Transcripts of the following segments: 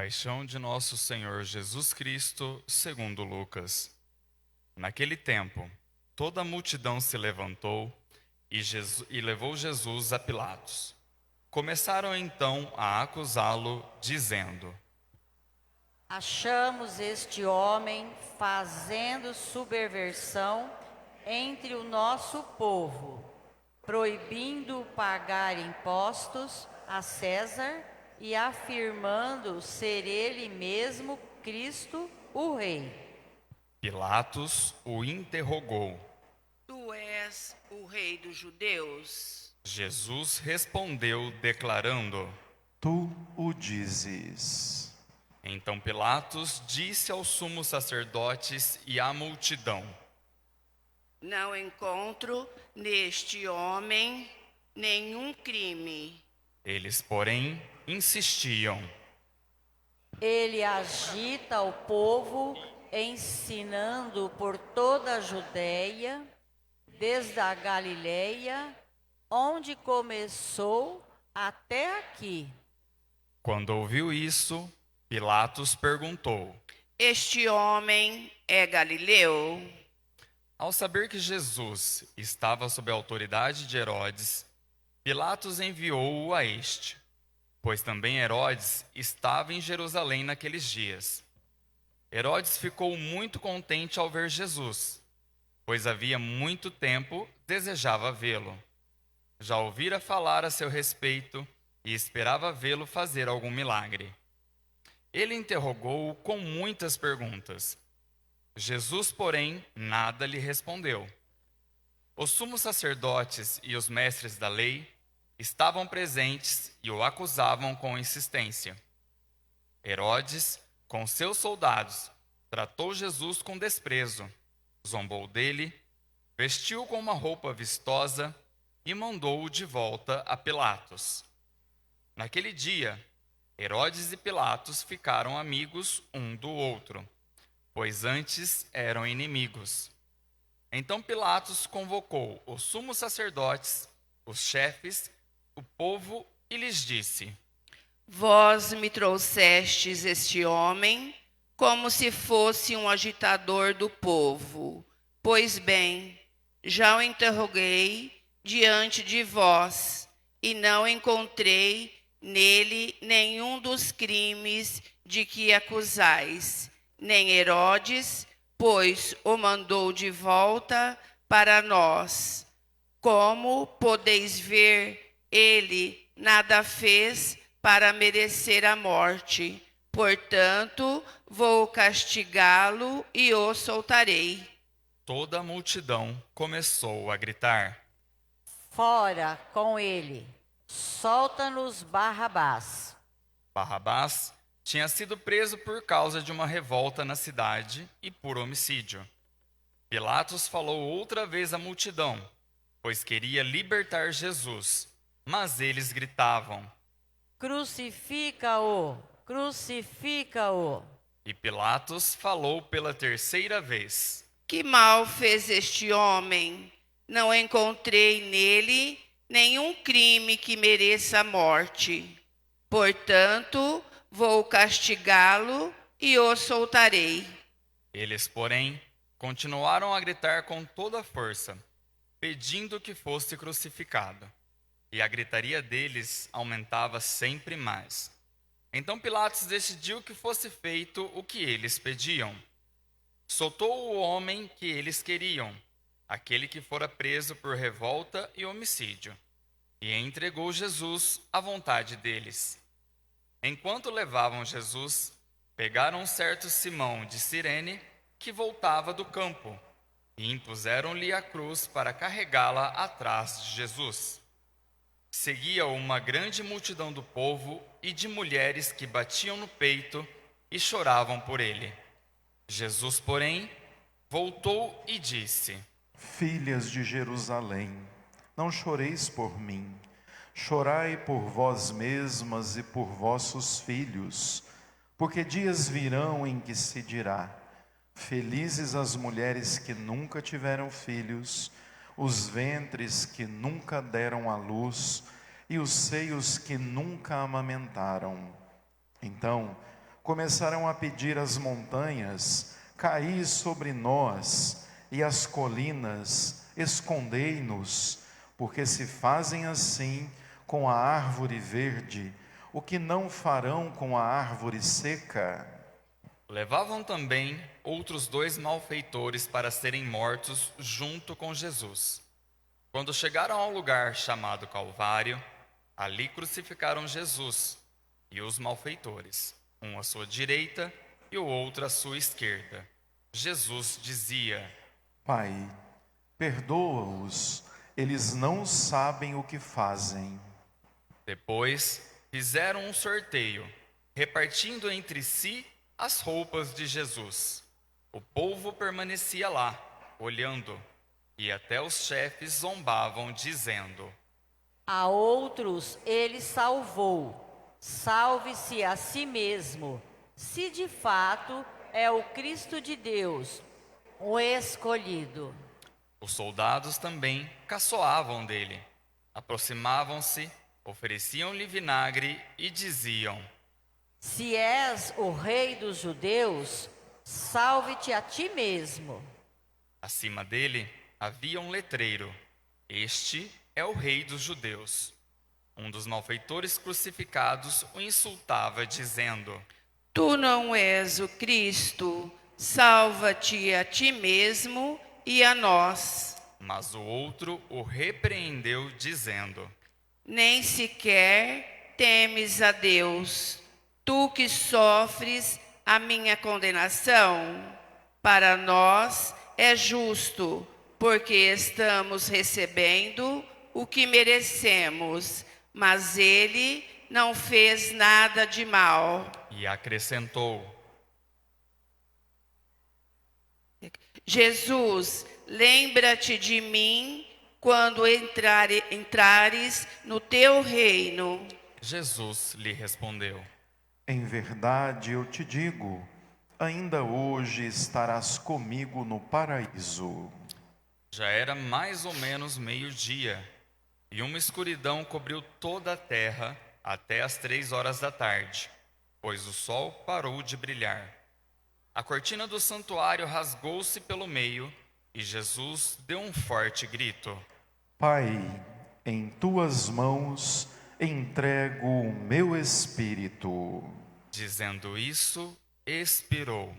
Paixão de nosso Senhor Jesus Cristo, segundo Lucas. Naquele tempo, toda a multidão se levantou e levou Jesus a Pilatos. Começaram então a acusá-lo, dizendo: Achamos este homem fazendo subversão entre o nosso povo, proibindo pagar impostos a César e afirmando ser ele mesmo Cristo, o Rei. Pilatos o interrogou. Tu és o rei dos judeus? Jesus respondeu, declarando. Tu o dizes. Então Pilatos disse aos sumos sacerdotes e à multidão: Não encontro neste homem nenhum crime. Eles, porém, insistiam. Ele agita o povo, ensinando por toda a Judéia, desde a Galileia, onde começou, até aqui. Quando ouviu isso, Pilatos perguntou. Este homem é galileu? Ao saber que Jesus estava sob a autoridade de Herodes, Pilatos enviou-o a este, pois também Herodes estava em Jerusalém naqueles dias. Herodes ficou muito contente ao ver Jesus, pois havia muito tempo desejava vê-lo. Já ouvira falar a seu respeito e esperava vê-lo fazer algum milagre. Ele interrogou-o com muitas perguntas. Jesus, porém, nada lhe respondeu. Os sumos sacerdotes e os mestres da lei estavam presentes e o acusavam com insistência. Herodes, com seus soldados, tratou Jesus com desprezo, zombou dele, vestiu-o com uma roupa vistosa e mandou-o de volta a Pilatos. Naquele dia, Herodes e Pilatos ficaram amigos um do outro, pois antes eram inimigos. Então Pilatos convocou os sumos sacerdotes, os chefes, o povo e lhes disse: Vós me trouxestes este homem como se fosse um agitador do povo. Pois bem, já o interroguei diante de vós e não encontrei nele nenhum dos crimes de que acusais, nem Herodes, pois o mandou de volta para nós. Como podeis ver, ele nada fez para merecer a morte. Portanto, vou castigá-lo e o soltarei. Toda a multidão começou a gritar: Fora com ele, solta-nos Barrabás. Barrabás tinha sido preso por causa de uma revolta na cidade e por homicídio. Pilatos falou outra vez à multidão, pois queria libertar Jesus, mas eles gritavam. Crucifica-o, crucifica-o. E Pilatos falou pela terceira vez. Que mal fez este homem? Não encontrei nele nenhum crime que mereça a morte. Portanto, vou castigá-lo e o soltarei. Eles, porém, continuaram a gritar com toda a força, pedindo que fosse crucificado. E a gritaria deles aumentava sempre mais. Então Pilatos decidiu que fosse feito o que eles pediam. Soltou o homem que eles queriam, aquele que fora preso por revolta e homicídio, e entregou Jesus à vontade deles. Enquanto levavam Jesus, pegaram um certo Simão de Cirene, que voltava do campo, e impuseram-lhe a cruz para carregá-la atrás de Jesus. Seguia uma grande multidão do povo e de mulheres que batiam no peito e choravam por ele. Jesus, porém, voltou e disse: Filhas de Jerusalém, não choreis por mim, chorai por vós mesmas e por vossos filhos, porque dias virão em que se dirá: felizes as mulheres que nunca tiveram filhos, os ventres que nunca deram à luz e os seios que nunca amamentaram. Então Começarão a pedir às montanhas: caí sobre nós, e às colinas: escondei-nos, porque se fazem assim com a árvore verde, o que não farão com a árvore seca? Levavam também outros 2 malfeitores para serem mortos junto com Jesus. Quando chegaram ao lugar chamado Calvário, ali crucificaram Jesus e os malfeitores, um à sua direita e o outro à sua esquerda. Jesus dizia: Pai, perdoa-os, eles não sabem o que fazem. Depois fizeram um sorteio, repartindo entre si as roupas de Jesus. O povo permanecia lá, olhando, e até os chefes zombavam, dizendo: A outros ele salvou. Salve-se a si mesmo, se de fato é o Cristo de Deus, o escolhido. Os soldados também caçoavam dele. Aproximavam-se, ofereciam-lhe vinagre e diziam: Se és o rei dos judeus, salve-te a ti mesmo. Acima dele havia um letreiro: Este é o rei dos judeus. Um dos malfeitores crucificados o insultava, dizendo: Tu não és o Cristo, salva-te a ti mesmo e a nós. Mas o outro o repreendeu, dizendo: Nem sequer temes a Deus, tu que sofres a minha condenação. Para nós é justo, porque estamos recebendo o que merecemos, mas ele não fez nada de mal. E acrescentou: Jesus, lembra-te de mim quando entrares no teu reino. Jesus lhe respondeu: Em verdade eu te digo, ainda hoje estarás comigo no paraíso. Já era mais ou menos meio-dia, e uma escuridão cobriu toda a terra até as 3 horas da tarde, pois o sol parou de brilhar. A cortina do santuário rasgou-se pelo meio, e Jesus deu um forte grito: Pai, em tuas mãos entrego o meu espírito. Dizendo isso, expirou.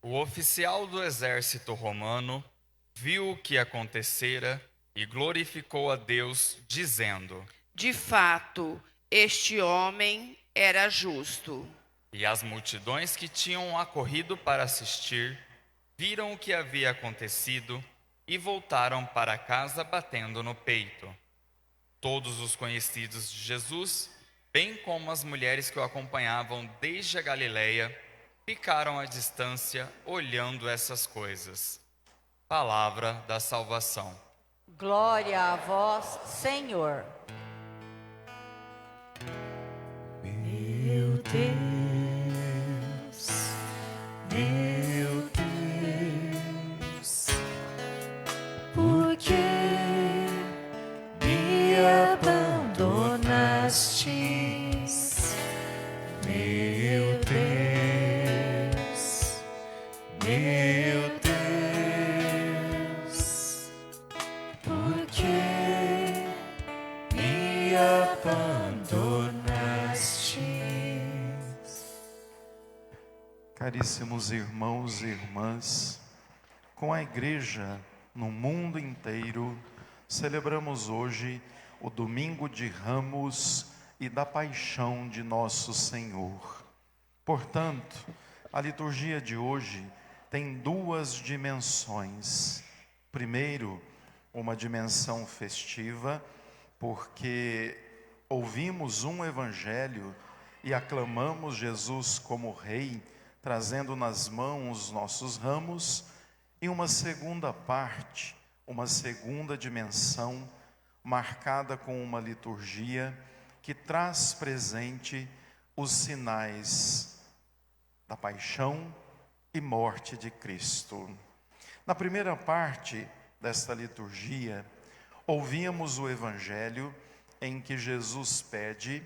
O oficial do exército romano viu o que acontecera e glorificou a Deus, dizendo: De fato, este homem era justo. E as multidões que tinham acorrido para assistir viram o que havia acontecido e voltaram para casa batendo no peito. Todos os conhecidos de Jesus, bem como as mulheres que o acompanhavam desde a Galileia, ficaram à distância olhando essas coisas. Palavra da salvação. Glória a vós, Senhor. Meu Deus, por que me abandonaste? Meu Deus, por que me abandonaste? Caríssimos irmãos e irmãs, com a igreja no mundo inteiro, celebramos hoje o domingo de Ramos e da paixão de nosso Senhor. Portanto, a liturgia de hoje tem duas dimensões. Primeiro, uma dimensão festiva, porque ouvimos um evangelho e aclamamos Jesus como Rei, trazendo nas mãos nossos ramos, e uma segunda parte, uma segunda dimensão, marcada com uma liturgia que traz presente os sinais da paixão e morte de Cristo. Na primeira parte desta liturgia, ouvimos o evangelho em que Jesus pede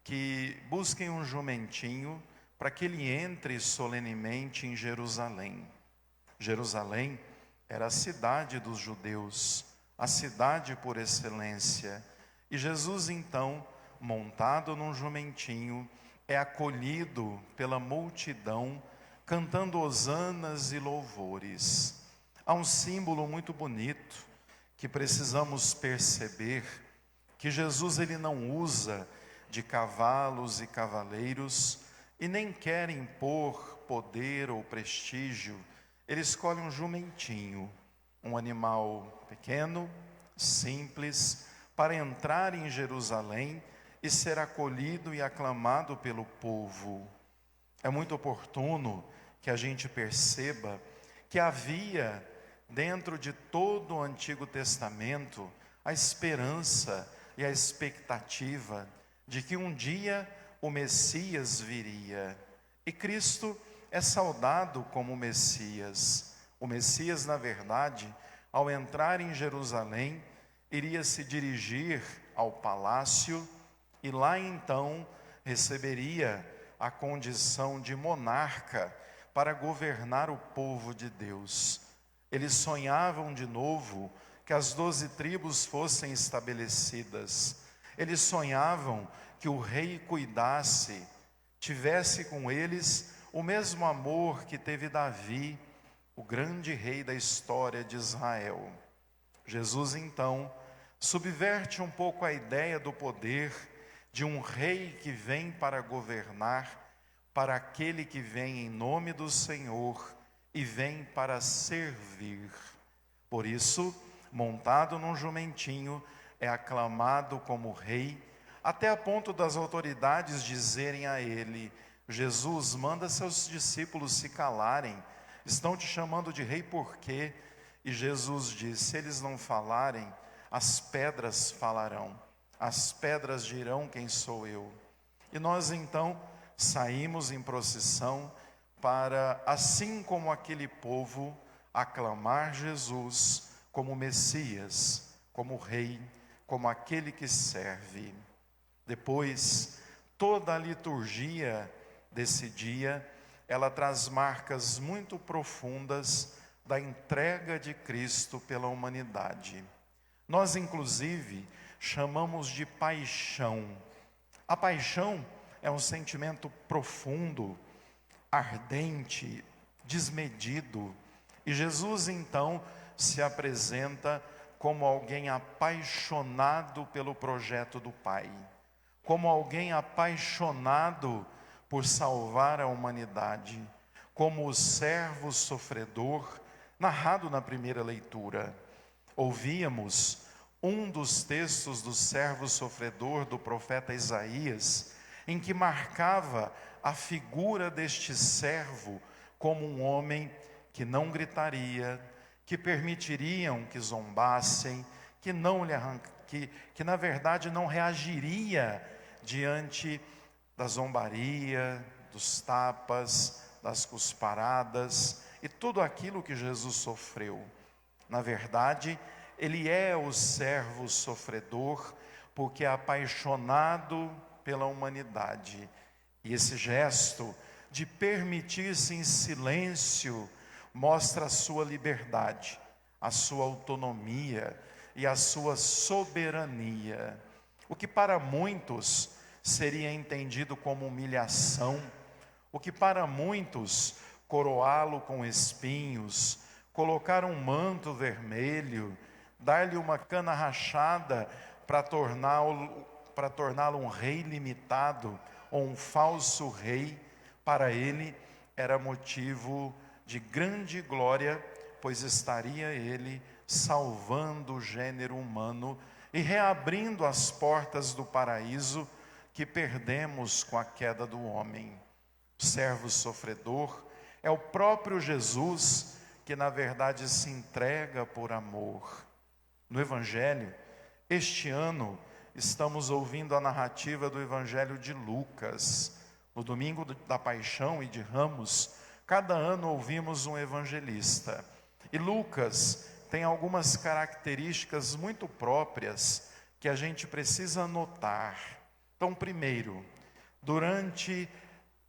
que busquem um jumentinho para que ele entre solenemente em Jerusalém. Jerusalém era a cidade dos judeus, a cidade por excelência. E Jesus, então, montado num jumentinho, é acolhido pela multidão, cantando hosanas e louvores. Há um símbolo muito bonito que precisamos perceber, que Jesus ele não usa de cavalos e cavaleiros e nem quer impor poder ou prestígio. Ele escolhe um jumentinho, um animal pequeno, simples, para entrar em Jerusalém e ser acolhido e aclamado pelo povo. É muito oportuno que a gente perceba que havia dentro de todo o Antigo Testamento a esperança e a expectativa de que um dia o Messias viria. E Cristo é saudado como Messias. O Messias, na verdade, ao entrar em Jerusalém, iria se dirigir ao palácio e lá então receberia a condição de monarca para governar o povo de Deus. Eles sonhavam de novo que as 12 tribos fossem estabelecidas. Eles sonhavam que o rei cuidasse, tivesse com eles o mesmo amor que teve Davi, o grande rei da história de Israel. Jesus, então, subverte um pouco a ideia do poder de um rei que vem para governar, para aquele que vem em nome do Senhor e vem para servir. Por isso, montado num jumentinho, é aclamado como rei, até a ponto das autoridades dizerem a ele: Jesus, manda seus discípulos se calarem, estão te chamando de rei por quê? E Jesus diz: se eles não falarem, as pedras falarão, as pedras dirão quem sou eu. E nós então saímos em procissão para, assim como aquele povo, aclamar Jesus como Messias, como Rei, como aquele que serve. Depois, toda a liturgia desse dia, ela traz marcas muito profundas da entrega de Cristo pela humanidade. Nós, inclusive, chamamos de paixão. A paixão é um sentimento profundo, ardente, desmedido. E Jesus, então, se apresenta como alguém apaixonado pelo projeto do Pai, como alguém apaixonado por salvar a humanidade, como o servo sofredor, narrado na primeira leitura. Ouvíamos um dos textos do servo sofredor do profeta Isaías, em que marcava a figura deste servo como um homem que não gritaria, que permitiriam que zombassem, que na verdade não reagiria diante da zombaria, dos tapas, das cusparadas e tudo aquilo que Jesus sofreu. Na verdade, ele é o servo sofredor porque é apaixonado pela humanidade. E esse gesto de permitir-se em silêncio mostra a sua liberdade, a sua autonomia e a sua soberania. O que para muitos seria entendido como humilhação, o que para muitos coroá-lo com espinhos, colocar um manto vermelho, dar-lhe uma cana rachada para torná-lo um rei limitado ou um falso rei, para ele era motivo de grande glória, pois estaria ele salvando o gênero humano e reabrindo as portas do paraíso que perdemos com a queda do homem. O servo sofredor é o próprio Jesus que na verdade se entrega por amor. No Evangelho, este ano, estamos ouvindo a narrativa do Evangelho de Lucas. No domingo da Paixão e de Ramos, cada ano ouvimos um evangelista. E Lucas tem algumas características muito próprias que a gente precisa notar. Então, primeiro, durante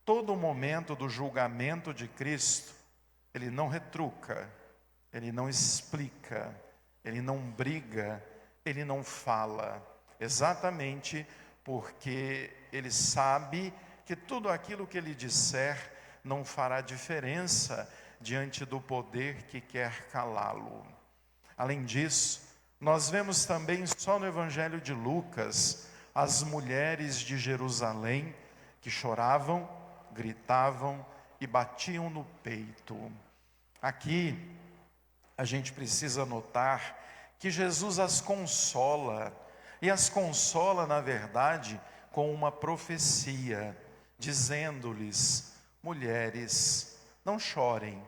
todo o momento do julgamento de Cristo, ele não retruca, ele não explica, ele não briga, ele não fala, exatamente porque ele sabe que tudo aquilo que ele disser não fará diferença diante do poder que quer calá-lo. Além disso, nós vemos também só no Evangelho de Lucas as mulheres de Jerusalém que choravam, gritavam e batiam no peito. Aqui a gente precisa notar que Jesus as consola, e as consola, na verdade, com uma profecia, dizendo-lhes: mulheres, não chorem,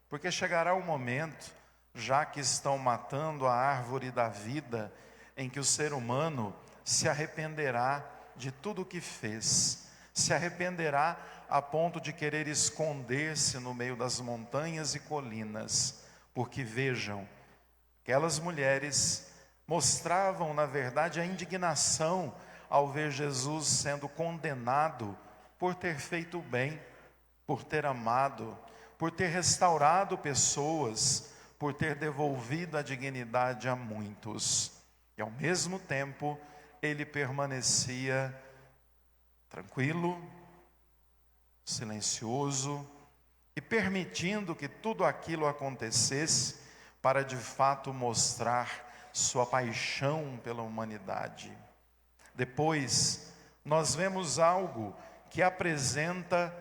porque chegará o momento, já que estão matando a árvore da vida, em que o ser humano se arrependerá de tudo o que fez, se arrependerá a ponto de querer esconder-se no meio das montanhas e colinas, porque vejam, aquelas mulheres mostravam, na verdade, a indignação ao ver Jesus sendo condenado por ter feito o bem, por ter amado, por ter restaurado pessoas, por ter devolvido a dignidade a muitos. E ao mesmo tempo, ele permanecia tranquilo, silencioso e permitindo que tudo aquilo acontecesse para de fato mostrar sua paixão pela humanidade. Depois, nós vemos algo que apresenta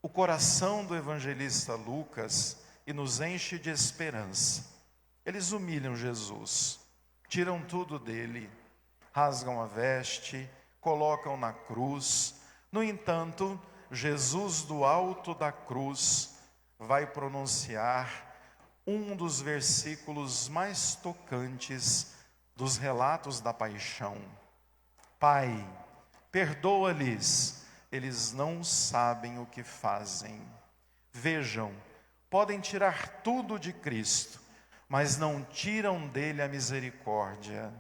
o coração do evangelista Lucas e nos enche de esperança. Eles humilham Jesus, tiram tudo dele, rasgam a veste, colocam na cruz. No entanto, Jesus do alto da cruz vai pronunciar um dos versículos mais tocantes dos relatos da paixão. Pai, perdoa-lhes, eles não sabem o que fazem. Vejam, podem tirar tudo de Cristo, mas não tiram dele a misericórdia,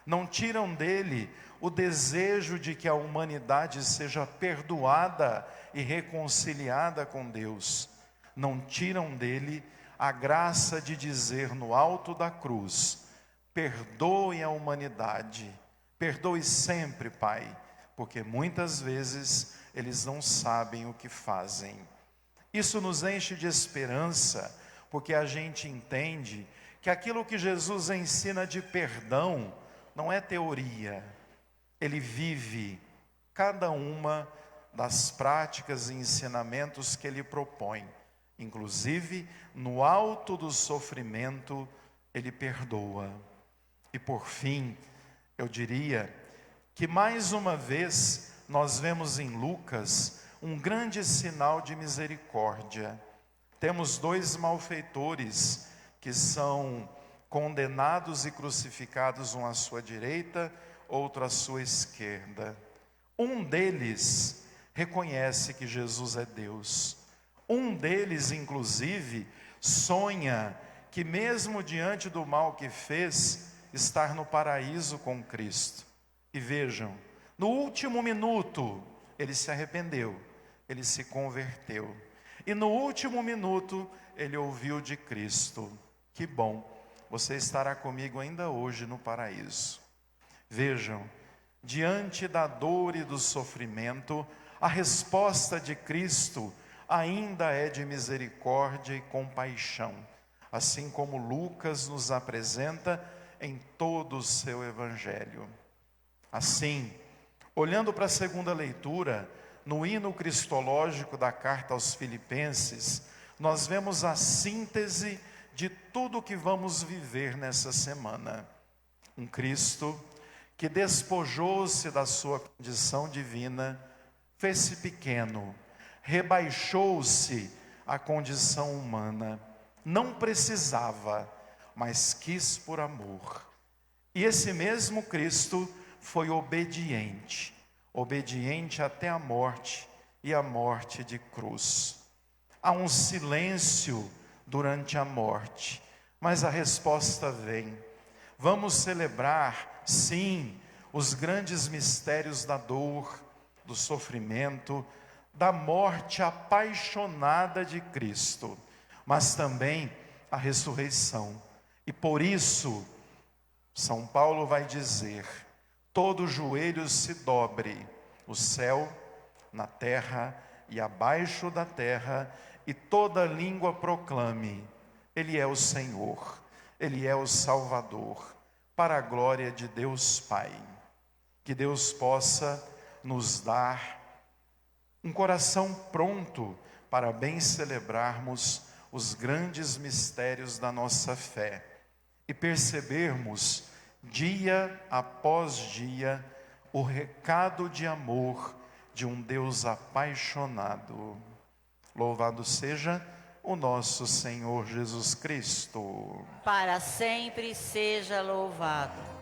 não tiram dele o desejo de que a humanidade seja perdoada e reconciliada com Deus, não tiram dele a graça de dizer no alto da cruz: perdoe a humanidade, perdoe sempre, Pai, porque muitas vezes eles não sabem o que fazem. Isso nos enche de esperança, porque a gente entende que aquilo que Jesus ensina de perdão não é teoria, ele vive cada uma das práticas e ensinamentos que ele propõe. Inclusive, no alto do sofrimento, ele perdoa. E por fim, eu diria que mais uma vez nós vemos em Lucas um grande sinal de misericórdia. Temos dois malfeitores que são condenados e crucificados, um à sua direita, outro à sua esquerda. Um deles reconhece que Jesus é Deus. Um deles, inclusive, sonha que mesmo diante do mal que fez, estar no paraíso com Cristo. E vejam, no último minuto, ele se arrependeu, ele se converteu. E no último minuto, ele ouviu de Cristo: que bom, você estará comigo ainda hoje no paraíso. Vejam, diante da dor e do sofrimento, a resposta de Cristo ainda é de misericórdia e compaixão, assim como Lucas nos apresenta em todo o seu evangelho. Assim, olhando para a segunda leitura, no hino cristológico da carta aos Filipenses, nós vemos a síntese de tudo o que vamos viver nessa semana. Um Cristo que despojou-se da sua condição divina, fez-se pequeno, rebaixou-se à condição humana, não precisava, mas quis por amor. E esse mesmo Cristo foi obediente, obediente até a morte e a morte de cruz. Há um silêncio durante a morte, mas a resposta vem. Vamos celebrar, sim, os grandes mistérios da dor, do sofrimento, da morte apaixonada de Cristo, mas também a ressurreição. E por isso, São Paulo vai dizer: todo joelho se dobre, no céu, na terra e abaixo da terra, e toda língua proclame: Ele é o Senhor, Ele é o Salvador, para a glória de Deus Pai. Que Deus possa nos dar um coração pronto para bem celebrarmos os grandes mistérios da nossa fé e percebermos, dia após dia, o recado de amor de um Deus apaixonado. Louvado seja o nosso Senhor Jesus Cristo. Para sempre seja louvado.